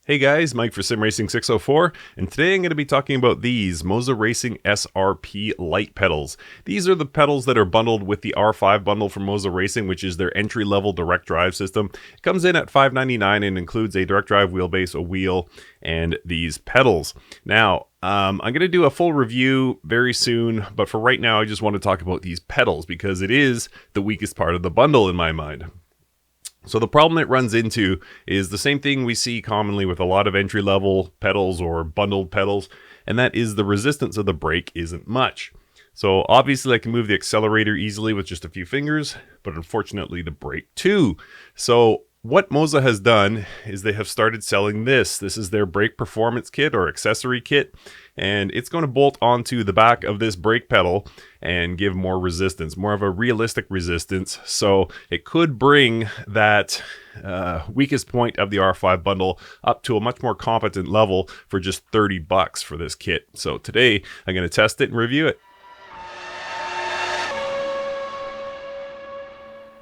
Hey guys, Mike for Sim Racing 604, and today I'm going to be talking about these Moza Racing SRP Lite pedals. These are the pedals that are bundled with the R5 bundle from Moza Racing, which is their entry-level direct drive system. It comes in at $599 and includes a direct drive wheelbase, a wheel, and these pedals. Now, I'm going to do a full review very soon, but for right now I just want to talk about these pedals because it is the weakest part of the bundle in my mind. So the problem it runs into is the same thing we see commonly with a lot of entry-level pedals or bundled pedals, and that is the resistance of the brake isn't much. So obviously I can move the accelerator easily with just a few fingers, but unfortunately the brake too. So what Moza has done is they have started selling this. This is their brake performance kit or accessory kit, and it's going to bolt onto the back of this brake pedal and give more resistance, more of a realistic resistance. So it could bring that weakest point of the R5 bundle up to a much more competent level for just $30 for this kit. So today I'm going to test it and review it.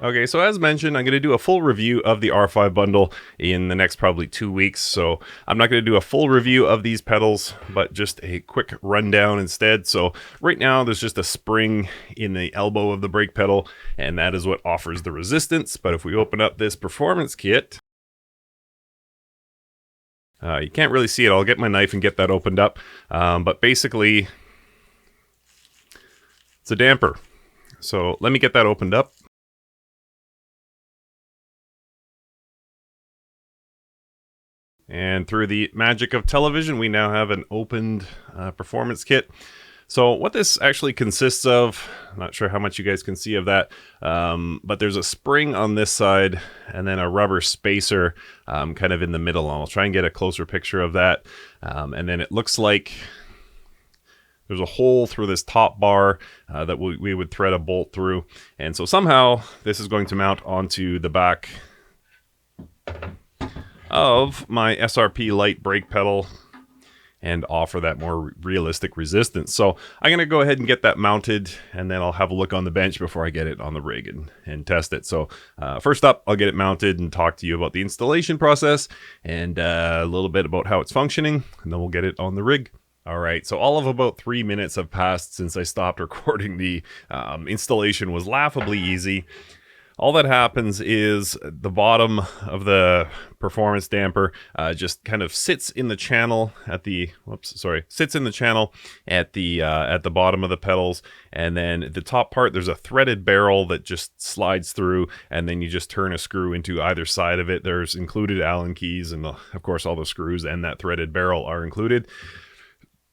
Okay, so as mentioned, I'm going to do a full review of the R5 bundle in the next probably 2 weeks. So I'm not going to do a full review of these pedals, but just a quick rundown instead. So right now there's just a spring in the elbow of the brake pedal, and that is what offers the resistance. But if we open up this performance kit, you can't really see it. I'll get my knife and get that opened up. But basically, it's a damper. So let me get that opened up. And through the magic of television, we now have an opened performance kit. So what this actually consists of, I'm not sure how much you guys can see of that, but there's a spring on this side and then a rubber spacer kind of in the middle. I'll try and get a closer picture of that. And then it looks like there's a hole through this top bar that we would thread a bolt through. And so somehow this is going to mount onto the back of my SRP-Lite brake pedal and offer that more realistic resistance. So I'm going to go ahead and get that mounted, and then I'll have a look on the bench before I get it on the rig and test it. So first up, I'll get it mounted and talk to you about the installation process and a little bit about how it's functioning, and then we'll get it on the rig. All right, so all of about 3 minutes have passed since I stopped recording. The installation was laughably easy. All that happens is the bottom of the performance damper just kind of sits in the channel at the at the bottom of the pedals, and then the top part there's a threaded barrel that just slides through, and then you just turn a screw into either side of it. There's included Allen keys, and of course all the screws and that threaded barrel are included.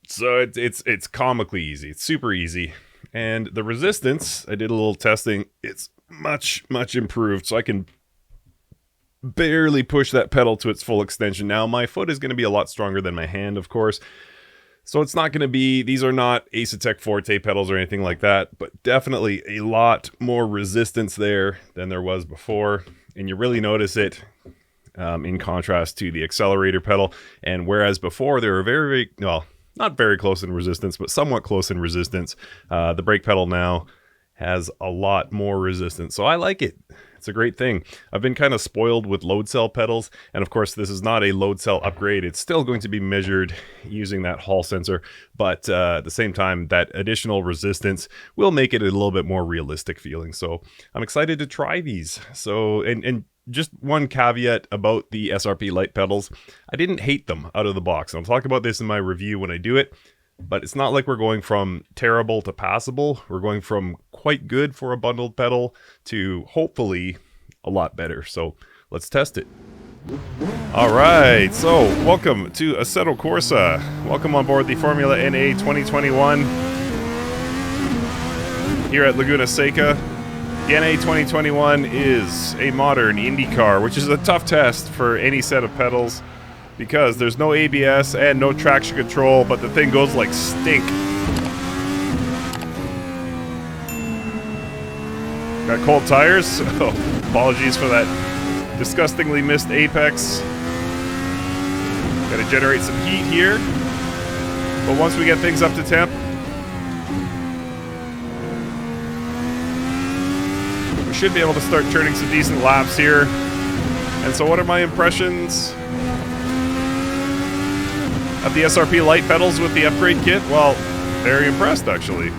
So it's comically easy. It's super easy. And the resistance, I did a little testing. It's much improved, so I can barely push that pedal to its full extension. Now my foot is going to be a lot stronger than my hand, of course, so it's not going to be, these are not Acetec Forte pedals or anything like that, but definitely a lot more resistance there than there was before, and you really notice it in contrast to the accelerator pedal. And whereas before they were very, well, not very close in resistance, but somewhat close in resistance, the brake pedal now has a lot more resistance. So I like it. It's a great thing. I've been kind of spoiled with load cell pedals, and of course this is not a load cell upgrade. It's still going to be measured using that Hall sensor, but at the same time that additional resistance will make it a little bit more realistic feeling. So I'm excited to try these. So and just one caveat about the SRP-Lite pedals, I didn't hate them out of the box. I'll talk about this in my review when I do it. But it's not like we're going from terrible to passable. We're going from quite good for a bundled pedal to hopefully a lot better. So let's test it. All right, so welcome to Assetto Corsa. Welcome on board the Formula NA 2021 here at Laguna Seca. The NA 2021 is a modern IndyCar, which is a tough test for any set of pedals, because there's no ABS and no traction control, but the thing goes like stink. Got cold tires, so apologies for that disgustingly missed apex. Gotta generate some heat here, but once we get things up to temp, we should be able to start turning some decent laps here. And so what are my impressions? of the SRP Lite pedals with the upgrade kit? Well, very impressed, actually.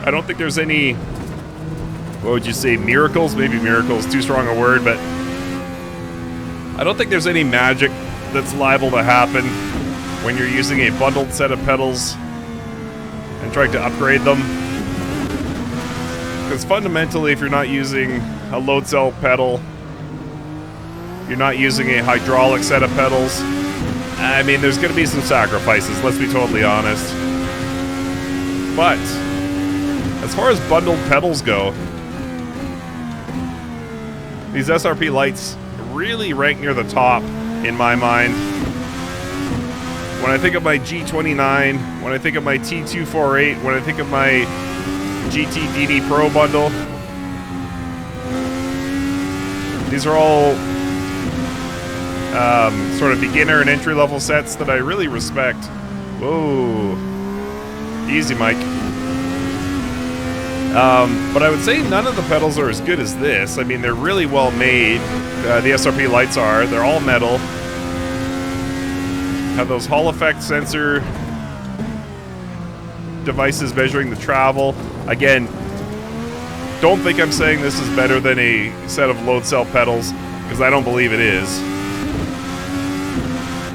I don't think there's any, what would you say, miracles? Maybe miracles, too strong a word, but I don't think there's any magic that's liable to happen when you're using a bundled set of pedals and trying to upgrade them. Because fundamentally, if you're not using a load cell pedal, you're not using a hydraulic set of pedals, I mean, there's going to be some sacrifices, let's be totally honest. But as far as bundled pedals go, these SRP Lites really rank near the top in my mind. When I think of my G29, when I think of my T248, when I think of my GT DD Pro bundle, these are all sort of beginner and entry-level sets that I really respect. Whoa. Easy, Mike. But I would say none of the pedals are as good as this. I mean, they're really well made. The SRP Lites are. They're all metal. Have those Hall effect sensor devices measuring the travel. Again, don't think I'm saying this is better than a set of load cell pedals, because I don't believe it is.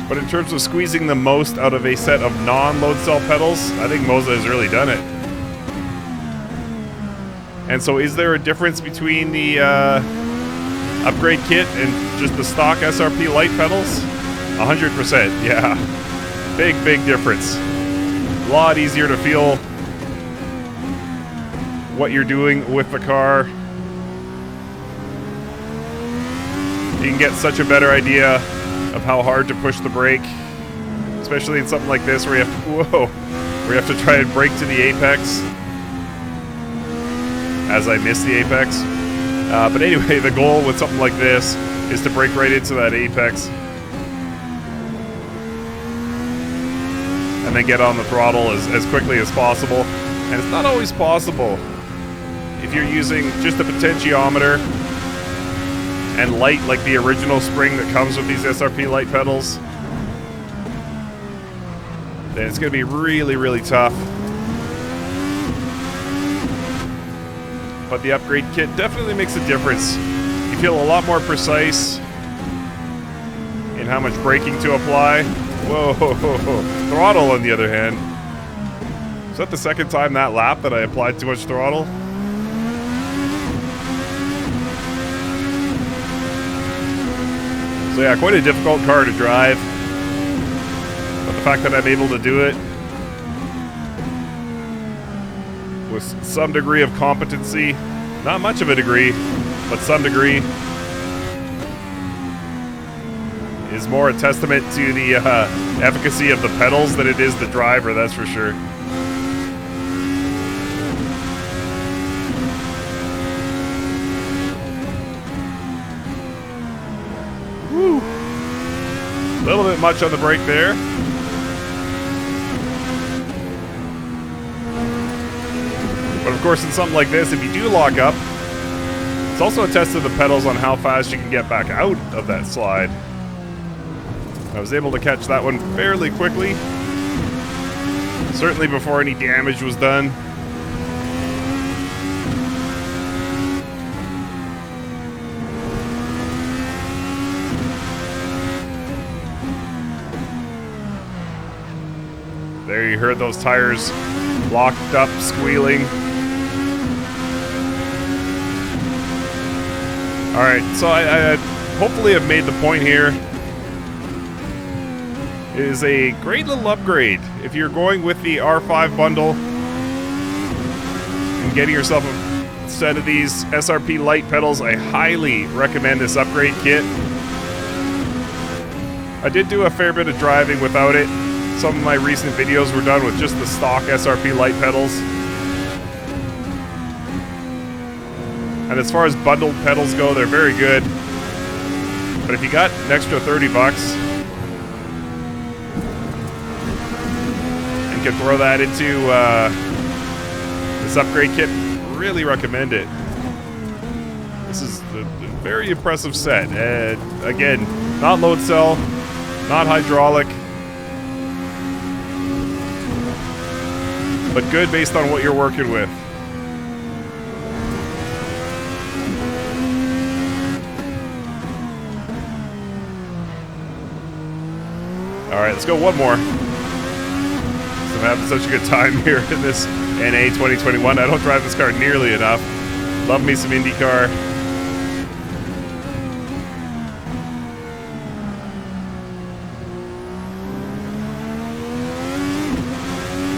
But in terms of squeezing the most out of a set of non-load cell pedals, I think Moza has really done it. And so is there a difference between the upgrade kit and just the stock SRP Lite pedals? 100%, yeah. Big, big difference. A lot easier to feel what you're doing with the car. You can get such a better idea of how hard to push the brake, especially in something like this where you have to, where you have to try and brake to the apex. As I miss the apex. But anyway, the goal with something like this is to brake right into that apex. And then get on the throttle as quickly as possible. And it's not always possible if you're using just a potentiometer and light like the original spring that comes with these SRP Lite pedals. Then it's going to be really, really tough. But the upgrade kit definitely makes a difference. You feel a lot more precise in how much braking to apply. Whoa, throttle on the other hand. Is that the second time that lap that I applied too much throttle? So yeah, quite a difficult car to drive. But the fact that I'm able to do it with some degree of competency, not much of a degree, but some degree, is more a testament to the efficacy of the pedals than it is the driver, that's for sure. Woo! A little bit much on the brake there. But of course, in something like this, if you do lock up, it's also a test of the pedals on how fast you can get back out of that slide. I was able to catch that one fairly quickly. Certainly before any damage was done. There you heard those tires locked up, squealing. Alright, so I hopefully have made the point here. It is a great little upgrade. If you're going with the R5 bundle and getting yourself a set of these SRP Lite pedals, I highly recommend this upgrade kit. I did do a fair bit of driving without it. Some of my recent videos were done with just the stock SRP Lite pedals. And as far as bundled pedals go, they're very good. But if you got an extra 30 bucks and can throw that into this upgrade kit, really recommend it. This is a very impressive set. And again, not load cell, Not hydraulic, but good based on what you're working with. Alright, let's go one more. So I'm having such a good time here in this NA 2021. I don't drive this car nearly enough. Love me some IndyCar.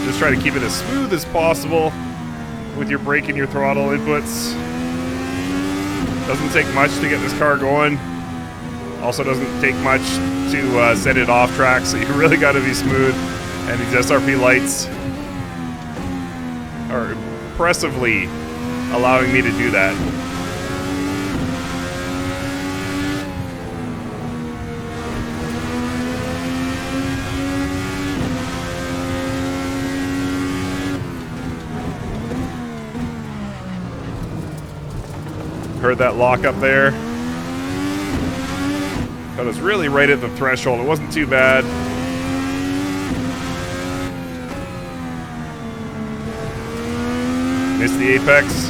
Just try to keep it as smooth as possible with your brake and your throttle inputs. Doesn't take much to get this car going. Also doesn't take much to set it off track, so you really got to be smooth. And these SRP lights are impressively allowing me to do that. Heard that lock up there? But it was really right at the threshold. It wasn't too bad. Missed the apex.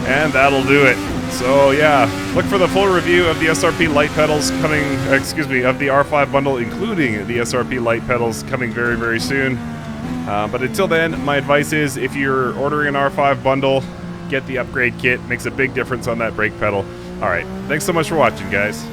And that'll do it. So yeah, look for the full review of the SRP Lite pedals coming, excuse me, of the R5 bundle, including the SRP Lite pedals coming very, very soon. But until then, my advice is if you're ordering an R5 bundle, get the upgrade kit. Makes a big difference on that brake pedal. All right, thanks so much for watching, guys.